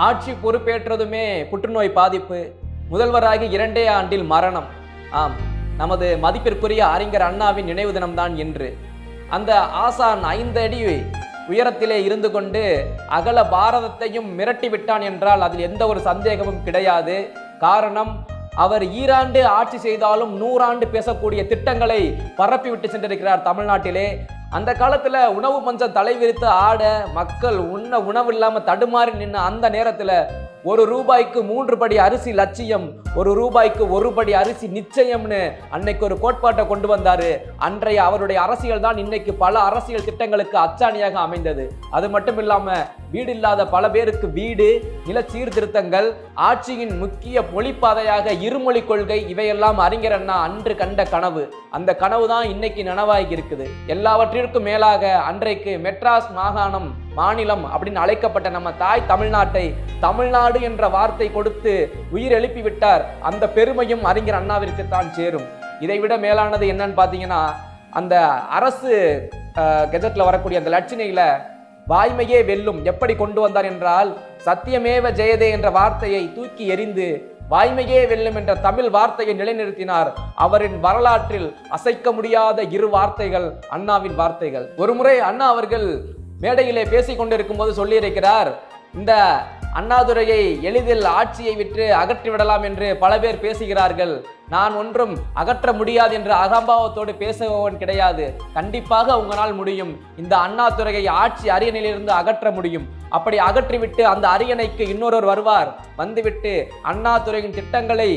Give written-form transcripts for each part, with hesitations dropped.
ஆட்சி பொறுப்பேற்றதுமே புற்றுநோய் பாதிப்பு, முதல்வராகி 2 ஆண்டில் மரணம். ஆம், நமது மதிப்பிற்குரிய அறிஞர் அண்ணாவின் நினைவு தினம்தான் என்று. அந்த ஆசான் 5 அடி உயரத்திலே இருந்து கொண்டு அகல பாரதத்தையும் மிரட்டி விட்டான் என்றால் அதில் எந்த ஒரு சந்தேகமும் கிடையாது. காரணம், அவர் ஈராண்டு ஆட்சி செய்தாலும் 100 ஆண்டு பேசக்கூடிய திட்டங்களை பரப்பி விட்டு சென்றிருக்கிறார் தமிழ்நாட்டிலே. அந்த காலத்துல உணவு பஞ்சம் தலைவிரித்து ஆட, மக்கள் உணவு இல்லாம தடுமாறி நின்ன அந்த நேரத்துல ₹1 3 படி அரிசி லட்சியம், ₹1 1 படி அரிசி நிச்சயம்னு அன்னைக்கு ஒரு கோட்பாட்டை கொண்டு வந்தாரு. அன்றைய அவருடைய அரசியல் தான் இன்னைக்கு பல அரசியல் திட்டங்களுக்கு அச்சாணியாக அமைந்தது. அது மட்டும் இல்லாம வீடு இல்லாத பல பேருக்கு வீடு, நில சீர்திருத்தங்கள், ஆட்சியின் முக்கிய மொழிப்பாதையாக இருமொழி கொள்கை, இவையெல்லாம் அறிஞர் அண்ணா அன்று கண்ட கனவு. அந்த கனவு தான் இன்னைக்கு நனவாகி இருக்குது. எல்லாவற்றிற்கும் மேலாக அன்றைக்கு மெட்ராஸ் மாகாணம், மாநிலம் அப்படின்னு அழைக்கப்பட்ட நம்ம தாய் தமிழ்நாட்டை தமிழ்நாடு என்ற வார்த்தை கொடுத்து உயிர் எழுப்பி விட்டார். அந்த பெருமையும் அறிஞர் அண்ணாவிற்கு தான் சேரும். இதை விட மேலானது என்னன்னு பாத்தீங்கன்னா, அந்த அரசு கெஜெட்ல வரக்கூடிய அந்த லட்சணையில வாய்மையே வெல்லும் எப்படி கொண்டு வந்தார் என்றால், சத்தியமேவ ஜெயதே என்ற வார்த்தையை தூக்கி எறிந்து வாய்மையே வெல்லும் என்ற தமிழ் வார்த்தையை நிலைநிறுத்தினார். அவரின் வரலாற்றில் அசைக்க முடியாத 2 வார்த்தைகள் அண்ணாவின் வார்த்தைகள். ஒருமுறை அண்ணா அவர்கள் மேடையிலே பேசிக் கொண்டிருக்கும் போது சொல்லியிருக்கிறார், இந்த அண்ணாதுரையை எளிதில் ஆட்சியை விட்டு அகற்றிவிடலாம் என்று பல பேர் பேசுகிறார்கள். நான் ஒன்றும் அகற்ற முடியாது என்ற அகம்பாவத்தோடு பேசுபவன் கிடையாது. கண்டிப்பாக உங்களால் முடியும். இந்த அண்ணாதுரையை ஆட்சி அரியணையிலிருந்து அகற்ற முடியும். அப்படி அகற்றிவிட்டு அந்த அரியணைக்கு இன்னொருவர் வருவார். வந்துவிட்டு அண்ணாதுரையின் திட்டங்களை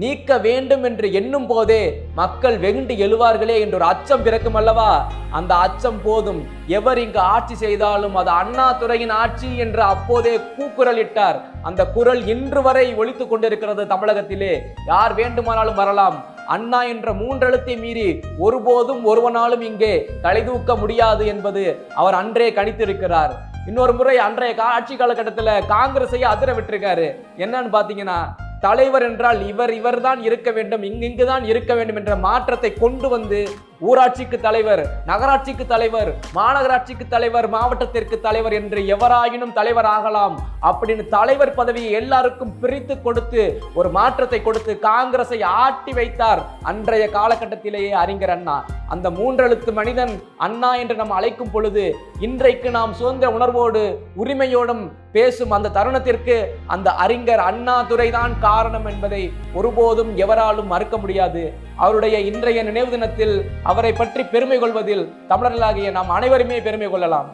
நீக்க வேண்டும் என்று எண்ணும் போதே மக்கள் வெகுண்டு எழுவார்களே என்ற ஒரு அச்சம் பிறக்கும் அல்லவா? அந்த அச்சம் போதும், எவர் இங்கு ஆட்சி செய்தாலும் அது அண்ணாதுரையின் ஆட்சி என்று அப்போதே கூக்குரல் இட்டார். அந்த குரல் இன்று வரை ஒலித்துக் கொண்டிருக்கிறது தமிழகத்திலே. யார் வேண்டுமானாலும் வரலாம். அண்ணா என்ற 3 எழுத்தை மீறி ஒருபோதும் ஒருவனாலும் இங்கே தலை தூக்க முடியாது என்பது அவர் அன்றே கணித்திருக்கிறார். இன்னொரு முறை அன்றைய ஆட்சி காலகட்டத்தில் காங்கிரஸையே அதிர விட்டிருக்காரு. என்னன்னு பாத்தீங்கன்னா, தலைவர் என்றால் இவர் தான் இருக்க வேண்டும், இங்குதான் இருக்க வேண்டும் என்ற மாற்றத்தை கொண்டு வந்து ஊராட்சிக்கு தலைவர், நகராட்சிக்கு தலைவர், மாநகராட்சிக்கு தலைவர், மாவட்டத்திற்கு தலைவர் என்று எவராயினும் தலைவர் ஆகலாம் அப்படின்னு தலைவர் பதவியை எல்லாருக்கும் பிரித்து கொடுத்து ஒரு மாற்றத்தை கொடுத்து காங்கிரஸை ஆட்டி வைத்தார் அன்றைய காலகட்டத்திலேயே அறிஞர் அண்ணா. அந்த 3 எழுத்து மனிதன் அண்ணா என்று நாம் அழைக்கும் பொழுது இன்றைக்கு நாம் சுதந்திர உணர்வோடு உரிமையோடும் பேசும் அந்த தருணத்திற்கு அந்த அறிஞர் அண்ணாதுரை தான் காரணம் என்பதை ஒருபோதும் எவராலும் மறுக்க முடியாது. அவருடைய இன்றைய நினைவு தினத்தில் அவரை பற்றி பெருமை கொள்வதில் தமிழர்களாகிய நாம் அனைவருமே பெருமை கொள்ளலாம்.